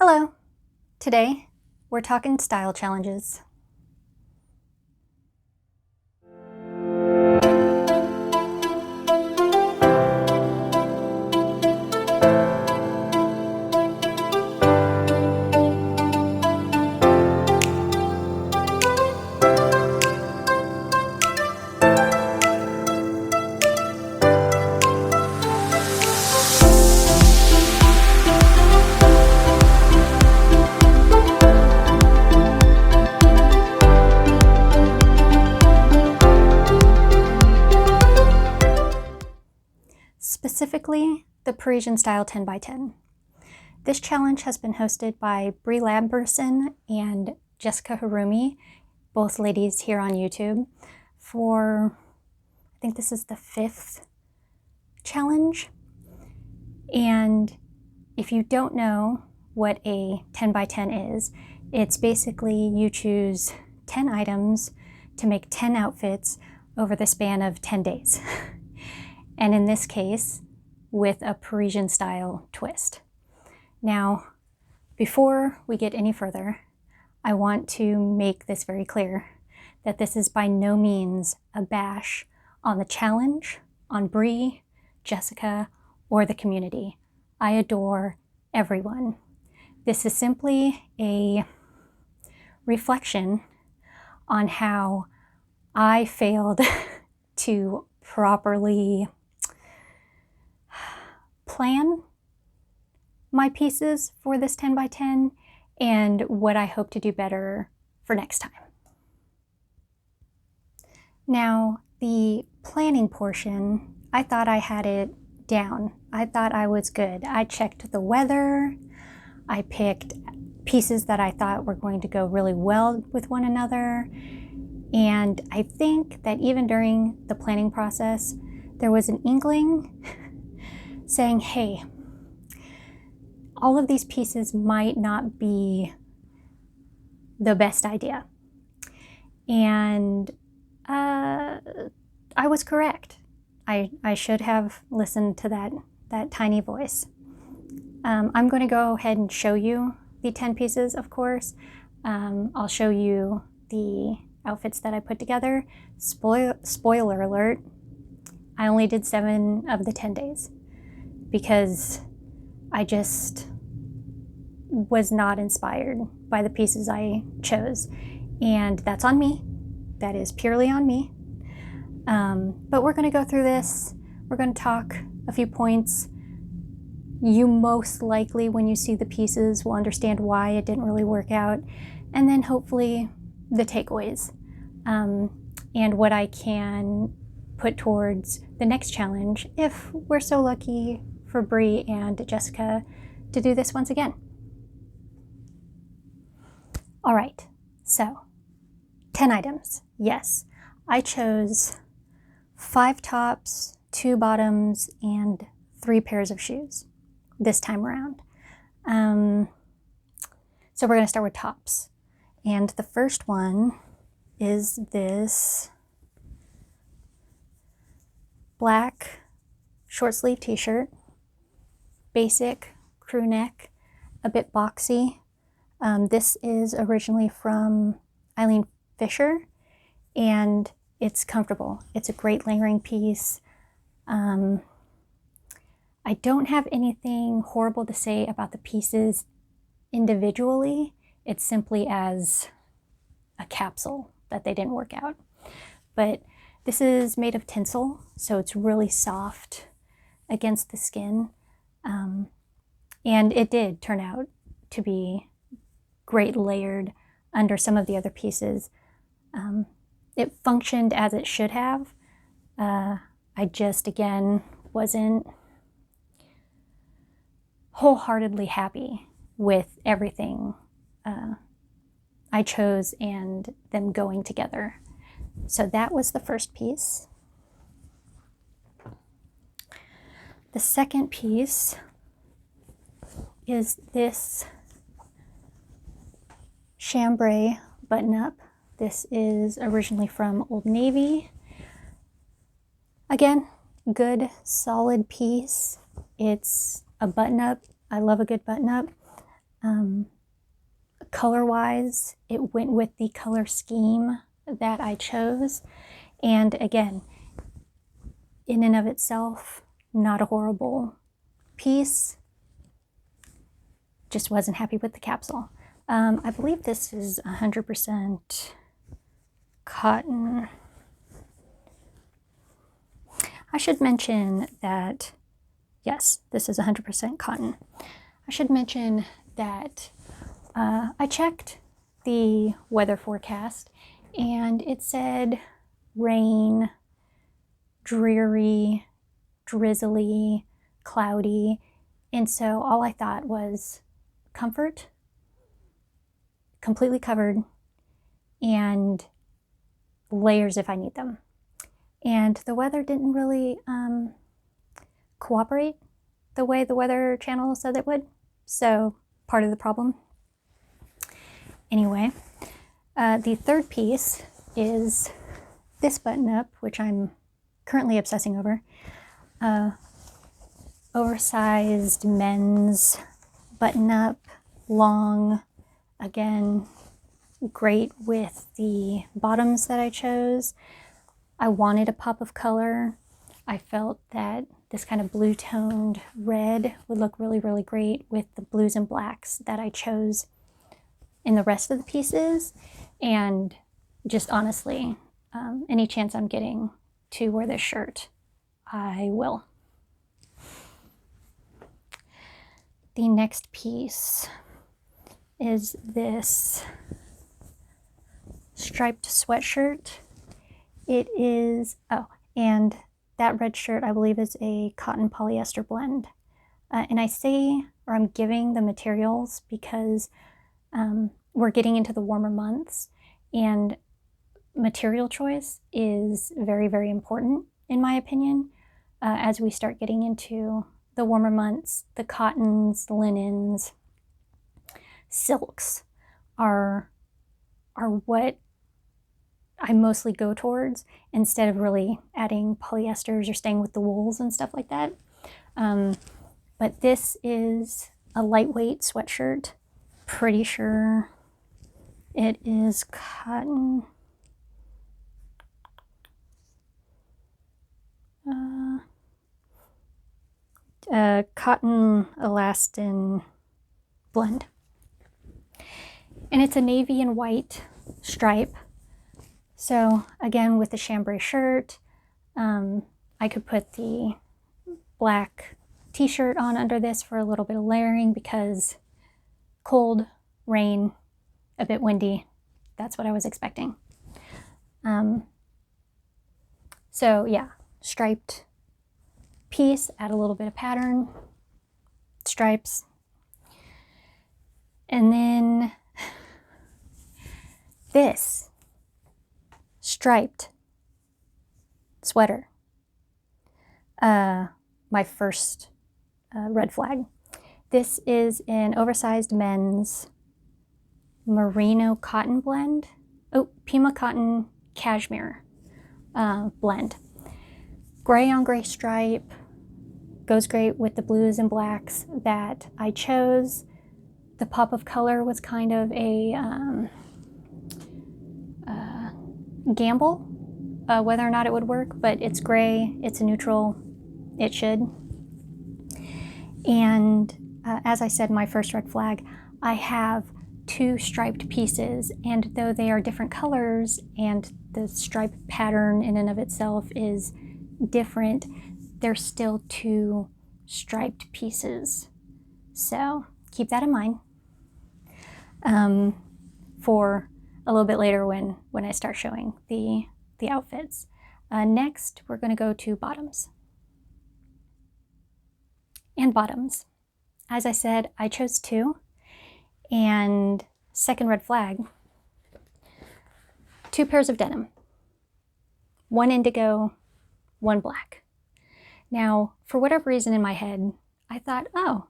Hello! Today, we're talking style challenges. Specifically, the Parisian Style 10x10. This challenge has been hosted by Brie Lamberson and Jessica Harumi, both ladies here on YouTube, for, I think this is the 5th challenge. And if you don't know what a 10x10 is, it's basically you choose 10 items to make 10 outfits over the span of 10 days. And in this case, with a Parisian style twist. Now, before we get any further, I want to make this very clear that this is by no means a bash on the challenge, on Brie, Jessica, or the community. I adore everyone. This is simply a reflection on how I failed to properly plan my pieces for this 10x10 and what I hope to do better for next time. Now, the planning portion, I thought I had it down. I thought I was good. I checked the weather. I picked pieces that I thought were going to go really well with one another. And I think that even during the planning process, there was an inkling saying, hey, all of these pieces might not be the best idea. And I was correct. I should have listened to that tiny voice. I'm going to go ahead and show you the 10 pieces, of course. I'll show you the outfits that I put together. Spoiler alert, I only did 7 of the 10 days because I just was not inspired by the pieces I chose. And that's on me. That is purely on me. But we're going to go through this. We're going to talk a few points. You most likely, when you see the pieces, will understand why it didn't really work out. And then hopefully the takeaways and what I can put towards the next challenge if we're so lucky for Brie and Jessica to do this once again. All right, so 10 items. Yes, I chose 5 tops, 2 bottoms, and 3 pairs of shoes this time around. So we're going to start with tops. And the first one is this black short sleeve t-shirt, basic crew neck, a bit boxy. This is originally from Eileen and it's comfortable. It's a great layering piece. I don't have anything horrible to say about the pieces individually. It's simply as a capsule that they didn't work out. But this is made of tinsel, so it's really soft against the skin. And it did turn out to be great layered under some of the other pieces. It functioned as it should have. I just, again, wasn't wholeheartedly happy with everything I chose and them going together. So that was the first piece. The second piece is this chambray button-up. This is originally from Old Navy. Again, good, solid piece. It's a button-up. I love a good button-up. Color-wise, it went with the color scheme that I chose. And again, in and of itself, not a horrible piece. Just wasn't happy with the capsule. I believe this is 100% cotton. I should mention that, yes, this is 100% cotton. I should mention that I checked the weather forecast and it said rain, dreary, drizzly, cloudy, and so all I thought was comfort, completely covered, and layers if I need them. And the weather didn't really cooperate the way the Weather Channel said it would, so part of the problem. Anyway, the third piece is this button-up, which I'm currently obsessing over. Oversized men's button-up, long, again, great with the bottoms that I chose. I wanted a pop of color. I felt that this kind of blue-toned red would look really, really great with the blues and blacks that I chose in the rest of the pieces. And just honestly, any chance I'm getting to wear this shirt, I will. The next piece is this striped sweatshirt. It is, oh, and that red shirt I believe is a cotton polyester blend. And I say, or I'm giving the materials because we're getting into the warmer months and material choice is very, very important in my opinion. As we start getting into the warmer months, the cottons, linens, silks are what I mostly go towards instead of really adding polyesters or staying with the wools and stuff like that. But this is a lightweight sweatshirt. Pretty sure it is cotton. Cotton elastin blend. And it's a navy and white stripe. So again, with the chambray shirt, I could put the black t-shirt on under this for a little bit of layering because cold, rain, a bit windy. That's what I was expecting. So yeah, striped piece, add a little bit of pattern, stripes. And then this striped sweater. My first red flag. This is an oversized men's merino cotton blend. Oh, Pima cotton cashmere blend. Gray on gray stripe. Goes great with the blues and blacks that I chose. The pop of color was kind of a gamble whether or not it would work, but it's gray, it's a neutral, it should. And as I said, my first red flag, I have two striped pieces, and though they are different colors and the stripe pattern in and of itself is different, they're still two striped pieces. So keep that in mind for a little bit later when I start showing the outfits. Next, we're going to go to bottoms. And bottoms. As I said, I chose two. And second red flag, two pairs of denim. One indigo, one black. Now, for whatever reason in my head, I thought, oh,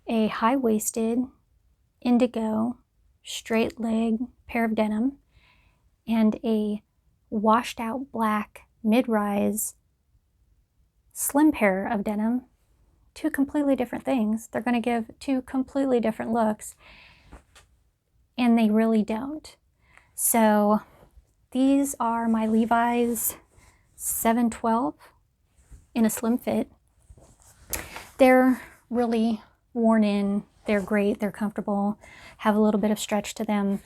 a high-waisted indigo straight leg pair of denim and a washed out black mid-rise slim pair of denim two completely different things. They're going to give two completely different looks, and they really don't. So these are my Levi's 712 in a slim fit. They're really worn in. They're great. They're comfortable, have a little bit of stretch to them.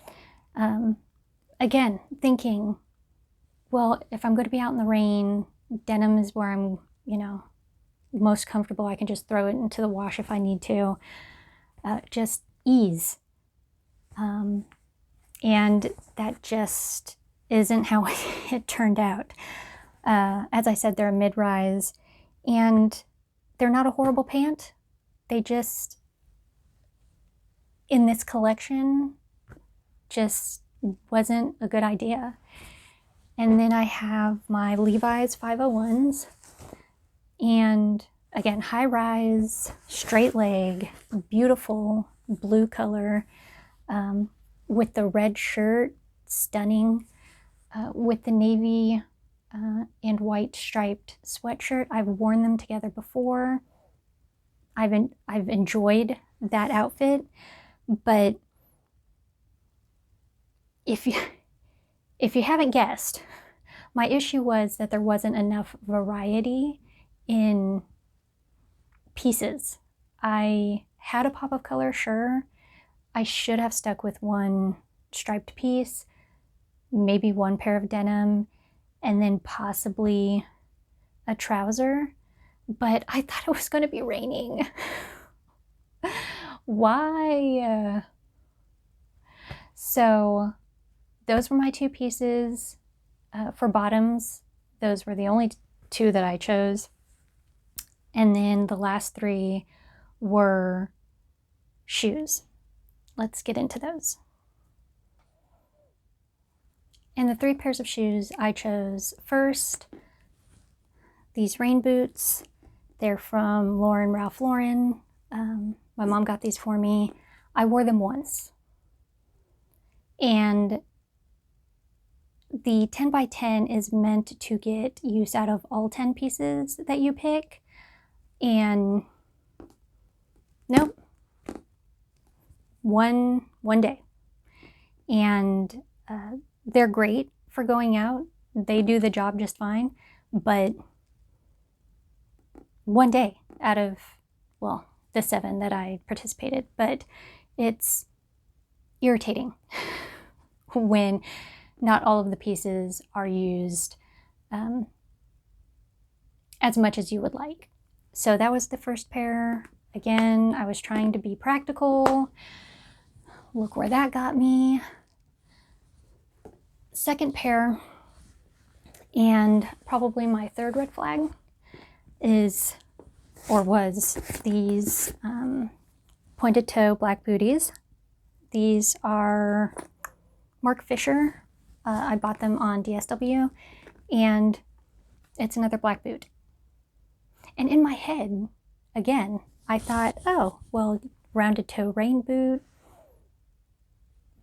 Again, thinking, well, if I'm going to be out in the rain, denim is where I'm, most comfortable. I can just throw it into the wash if I need to. Just ease. And that just isn't how it turned out. As I said, they're a mid-rise, and they're not a horrible pant. They just, in this collection, just wasn't a good idea. And then I have my Levi's 501s, and again, high rise, straight leg, beautiful blue color, with the red shirt, stunning, with the navy and white striped sweatshirt. I've worn them together before. I've enjoyed that outfit, but if you haven't guessed, my issue was that there wasn't enough variety in pieces. I had a pop of color, sure. I should have stuck with one striped piece, maybe one pair of denim, and then possibly a trouser, but I thought it was going to be raining. Why? So those were my two pieces. For bottoms, those were the only two that I chose. And then the last three were shoes. Let's get into those. And the three pairs of shoes I chose first, these rain boots. They're from Ralph Lauren. My mom got these for me. I wore them once. And the 10 by 10 is meant to get use out of all 10 pieces that you pick. And nope, one day. And they're great for going out. They do the job just fine, but one day out of, well, the 7 that I participated, but it's irritating when not all of the pieces are used as much as you would like. So that was the first pair. Again, I was trying to be practical. Look where that got me. Second pair, and probably my third red flag, is, or was, these pointed toe black booties. These are Mark Fisher. I bought them on DSW, and it's another black boot. And in my head, again, I thought, oh, well, rounded toe rain boot,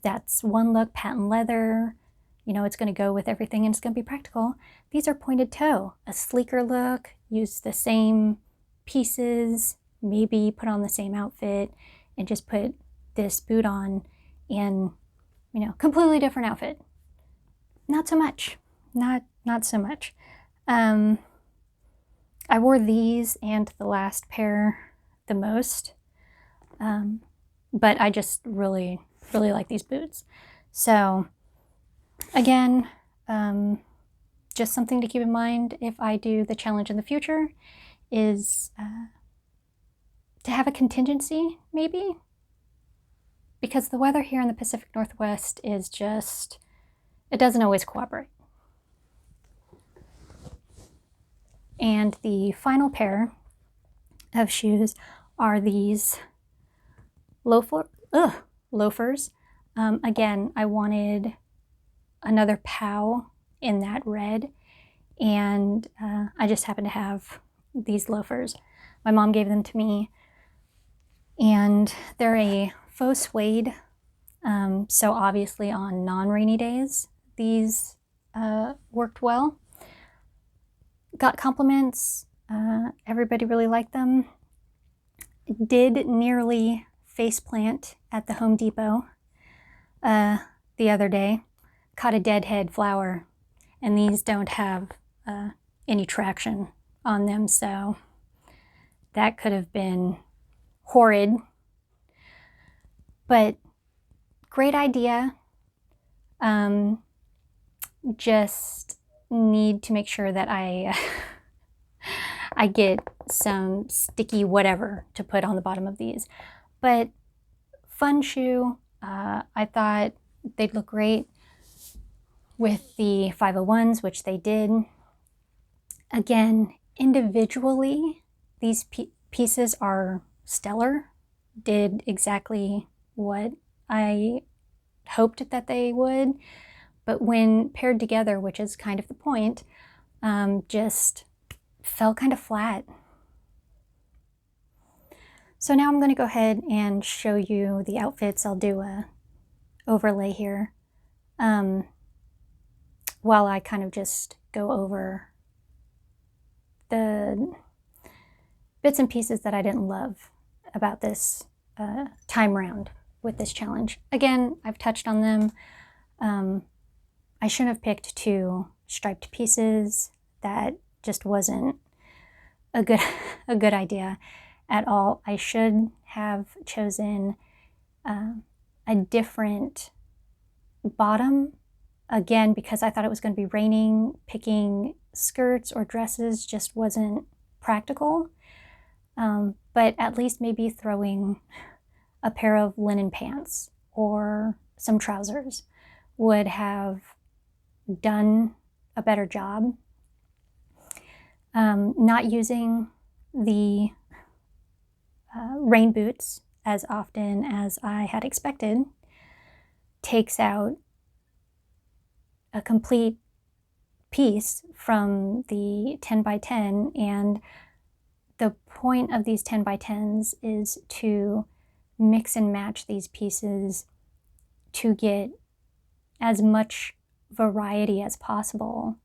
that's one look, patent leather, it's going to go with everything and it's going to be practical. These are pointed toe, a sleeker look, use the same pieces, maybe put on the same outfit, and just put this boot on and, completely different outfit. Not so much. Not so much. I wore these and the last pair the most, but I just really like these boots. So again, just something to keep in mind if I do the challenge in the future is to have a contingency, maybe, because the weather here in the Pacific Northwest is just, it doesn't always cooperate. And the final pair of shoes are these loafers. Again, I wanted another POW in that red, and I just happen to have these loafers. My mom gave them to me, and they're a faux suede, so obviously on non-rainy days these worked well. Got compliments. Everybody really liked them. did nearly faceplant at the Home Depot the other day. Caught a deadhead flower, and these don't have any traction on them, so that could have been horrid. But great idea. Just need to make sure that I I get some sticky whatever to put on the bottom of these. But fun shoe. I thought they'd look great with the 501s, which they did. Again, individually, these pieces are stellar. Did exactly what I hoped that they would. But when paired together, which is kind of the point, just fell kind of flat. So now I'm going to go ahead and show you the outfits. I'll do a overlay here while I kind of just go over the bits and pieces that I didn't love about this time round with this challenge. Again, I've touched on them. I shouldn't have picked 2 striped pieces. That just wasn't a good idea at all. I should have chosen a different bottom. Again, because I thought it was going to be raining, picking skirts or dresses just wasn't practical. But at least maybe throwing a pair of linen pants or some trousers would have done a better job. Not using the rain boots as often as I had expected takes out a complete piece from the 10 by 10, and the point of these 10 by 10s is to mix and match these pieces to get as much variety as possible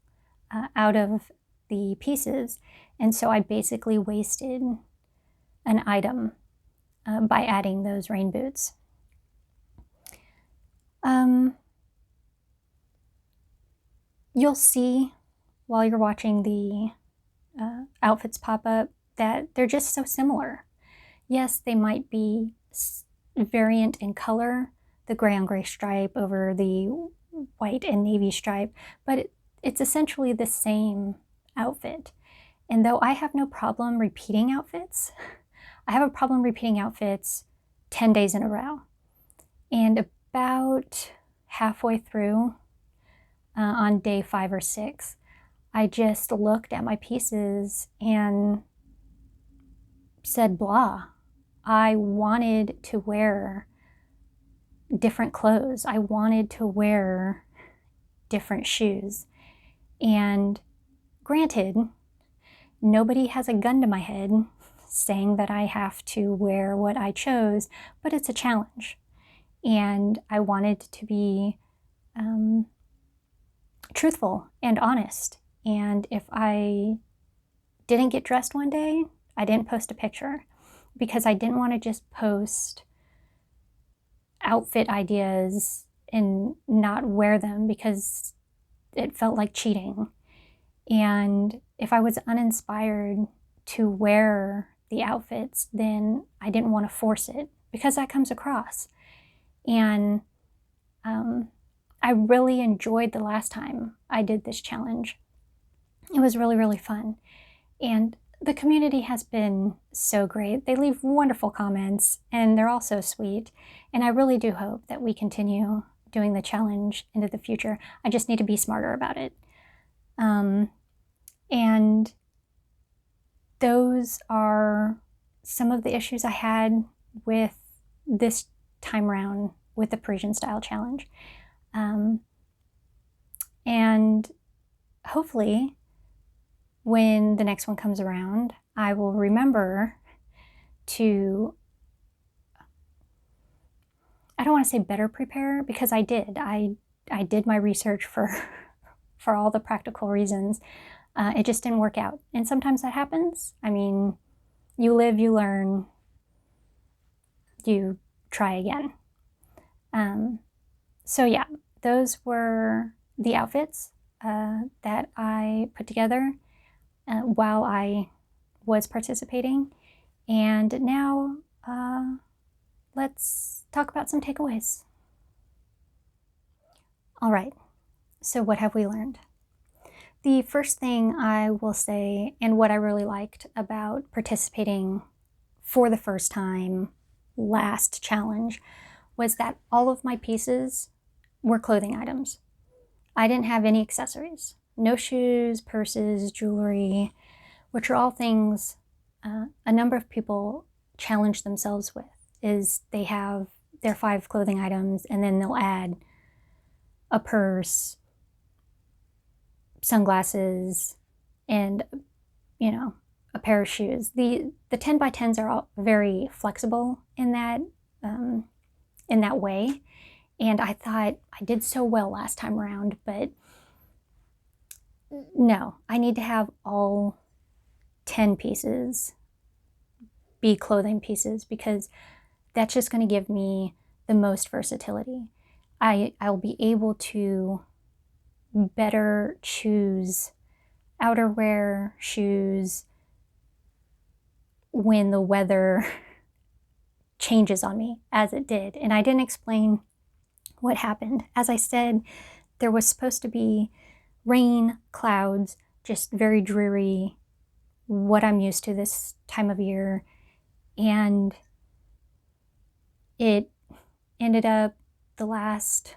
out of the pieces. And so I basically wasted an item by adding those rain boots. You'll see while you're watching the outfits pop up that they're just so similar. Yes, they might be variant in color, the gray on gray stripe over the white and navy stripe, but it's essentially the same outfit. And though I have no problem repeating outfits, I have a problem repeating outfits 10 days in a row. And about halfway through, on day 5 or 6, I just looked at my pieces and said, blah. I wanted to wear different clothes. I wanted to wear different shoes. And granted, nobody has a gun to my head saying that I have to wear what I chose, but it's a challenge. And I wanted to be truthful and honest. And if I didn't get dressed one day, I didn't post a picture because I didn't want to just post outfit ideas and not wear them because it felt like cheating. And if I was uninspired to wear the outfits, then I didn't want to force it because that comes across. And I really enjoyed the last time I did this challenge. It was really, really fun. And the community has been so great. They leave wonderful comments and they're all so sweet. And I really do hope that we continue doing the challenge into the future. I just need to be smarter about it. And those are some of the issues I had with this time round with the Parisian Style Challenge. And hopefully when the next one comes around, I will remember to, I don't want to say better prepare because I did. I did my research for all the practical reasons. It just didn't work out. And sometimes that happens. I mean, you live, you learn. you try again. So yeah, those were the outfits that I put together while I was participating. And now let's talk about some takeaways. All right, so what have we learned? The first thing I will say, and what I really liked about participating for the first time last challenge, was that all of my pieces were clothing items. I didn't have any accessories. No shoes, purses, jewelry, which are all things a number of people challenge themselves with, is they have their 5 clothing items and then they'll add a purse, sunglasses, and, you know, a pair of shoes. The 10 by 10s are all very flexible in that way. And I thought I did so well last time around, but no, I need to have all 10 pieces be clothing pieces, because that's just going to give me the most versatility. I'll be able to better choose outerwear, shoes, when the weather changes on me, as it did. And I didn't explain what happened. As I said, there was supposed to be rain, clouds, just very dreary, what I'm used to this time of year. And it ended up the last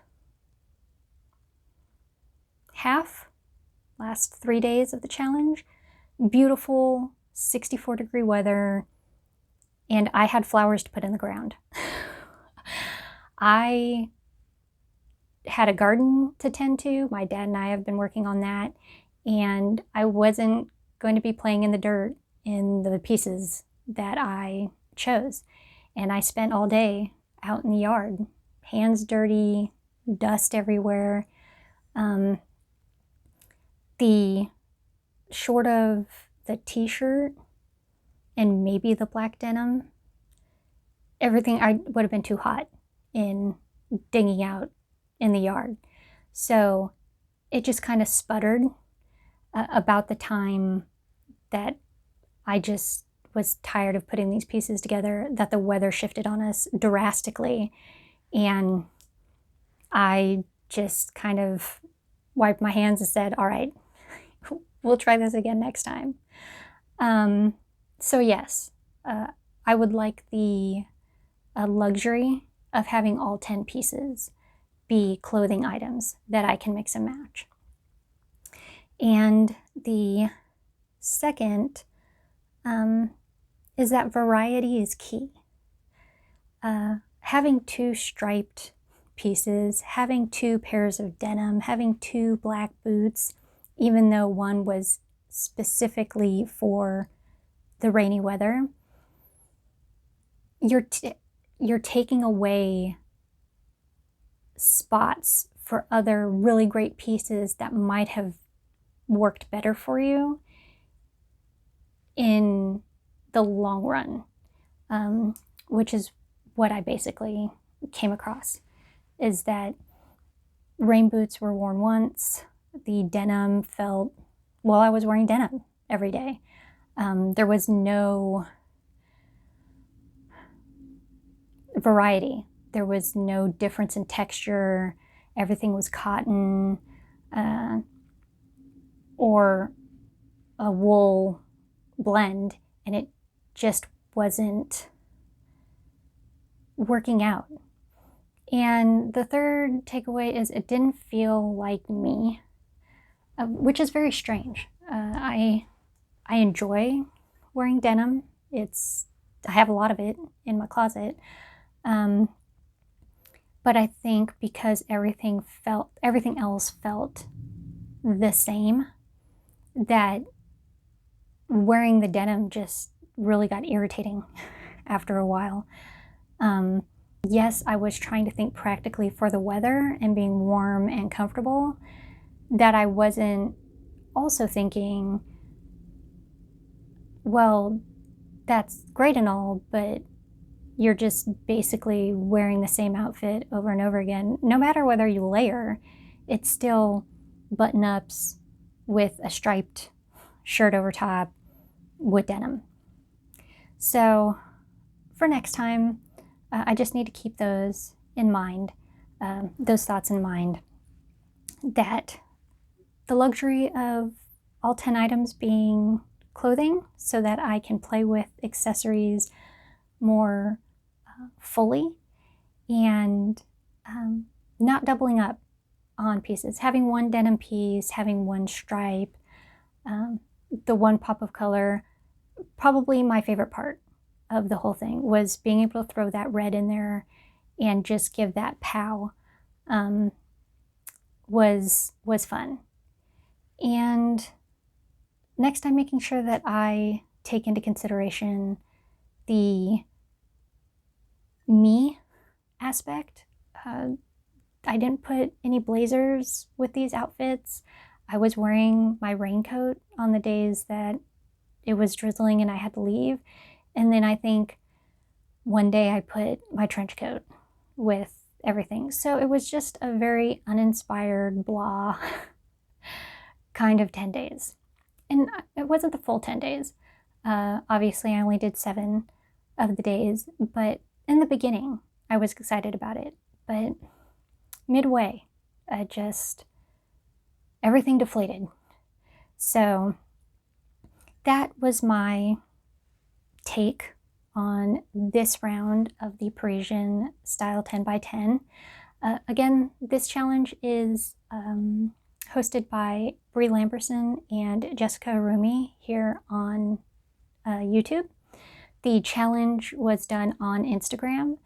3 days of the challenge, beautiful 64-degree weather, and I had flowers to put in the ground. I had a garden to tend to. My dad and I have been working on that, and I wasn't going to be playing in the dirt in the pieces that I chose. And I spent all day out in the yard, hands dirty, dust everywhere. Short of the t-shirt and maybe the black denim, everything, I would have been too hot in digging out in the yard. So it just kind of sputtered about the time that I just was tired of putting these pieces together, that the weather shifted on us drastically. And I just kind of wiped my hands and said, all right, we'll try this again next time. So yes, I would like the luxury of having all 10 pieces be clothing items that I can mix and match. And the second is that variety is key. Having 2 striped pieces, having 2 pairs of denim, having 2 black boots, even though one was specifically for the rainy weather, you're taking away spots for other really great pieces that might have worked better for you in the long run, which is what I basically came across, is that rain boots were worn once. The denim felt, well, I was wearing denim every day. There was no variety. There was no difference in texture. Everything was cotton or a wool blend, and it just wasn't working out. And the third takeaway is it didn't feel like me, which is very strange. I enjoy wearing denim. I have a lot of it in my closet. But I think because everything else felt the same, that wearing the denim just really got irritating after a while. Yes, I was trying to think practically for the weather and being warm and comfortable, that I wasn't also thinking, well, that's great and all, but you're just basically wearing the same outfit over and over again. No matter whether you layer, it's still button-ups with a striped shirt over top with denim. So for next time, I just need to keep those in mind, those thoughts in mind, that the luxury of all 10 items being clothing so that I can play with accessories more fully, and not doubling up on pieces. Having one denim piece, having one stripe, the one pop of color. Probably my favorite part of the whole thing was being able to throw that red in there and just give that pow. Was fun. And next, I'm making sure that I take into consideration the me aspect. I didn't put any blazers with these outfits. I was wearing my raincoat on the days that it was drizzling and I had to leave. And then I think one day I put my trench coat with everything. So it was just a very uninspired, blah kind of 10 days. And it wasn't the full 10 days. Obviously, I only did 7 of the days, but in the beginning, I was excited about it. But midway, everything deflated. So that was my take on this round of the Parisian Style 10 by 10. Again, this challenge is hosted by Brie Lamberson and Jessica Rumi here on YouTube. The challenge was done on Instagram.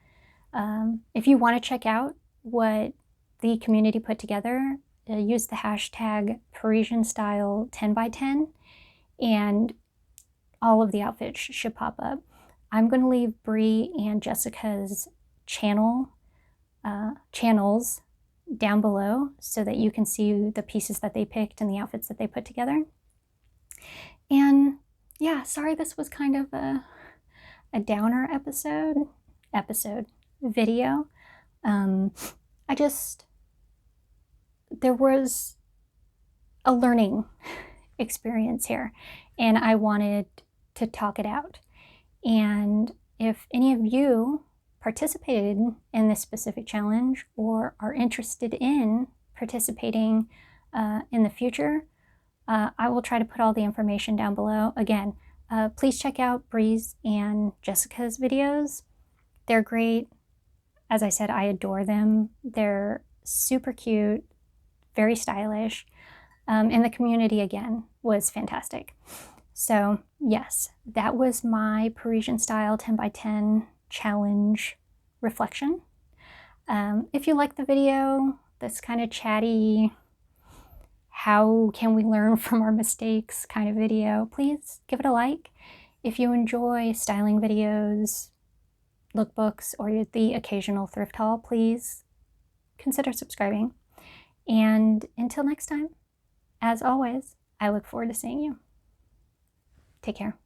If you want to check out what the community put together, use the hashtag Parisian Style 10 by 10 and all of the outfits should pop up. I'm going to leave Brie and Jessica's channels down below so that you can see the pieces that they picked and the outfits that they put together. And yeah, sorry this was kind of a downer video. There was a learning experience here and I wanted to talk it out. And if any of you participated in this specific challenge or are interested in participating in the future, I will try to put all the information down below. Again, please check out Brie's and Jessica's videos. They're great. As I said, I adore them. They're super cute, very stylish, and the community, again, was fantastic. So yes, that was my Parisian Style 10 by 10 challenge reflection. If you like the video, this kind of chatty, how can we learn from our mistakes kind of video, please give it a like. If you enjoy styling videos, lookbooks, or the occasional thrift haul, please consider subscribing. And until next time, as always, I look forward to seeing you. Take care.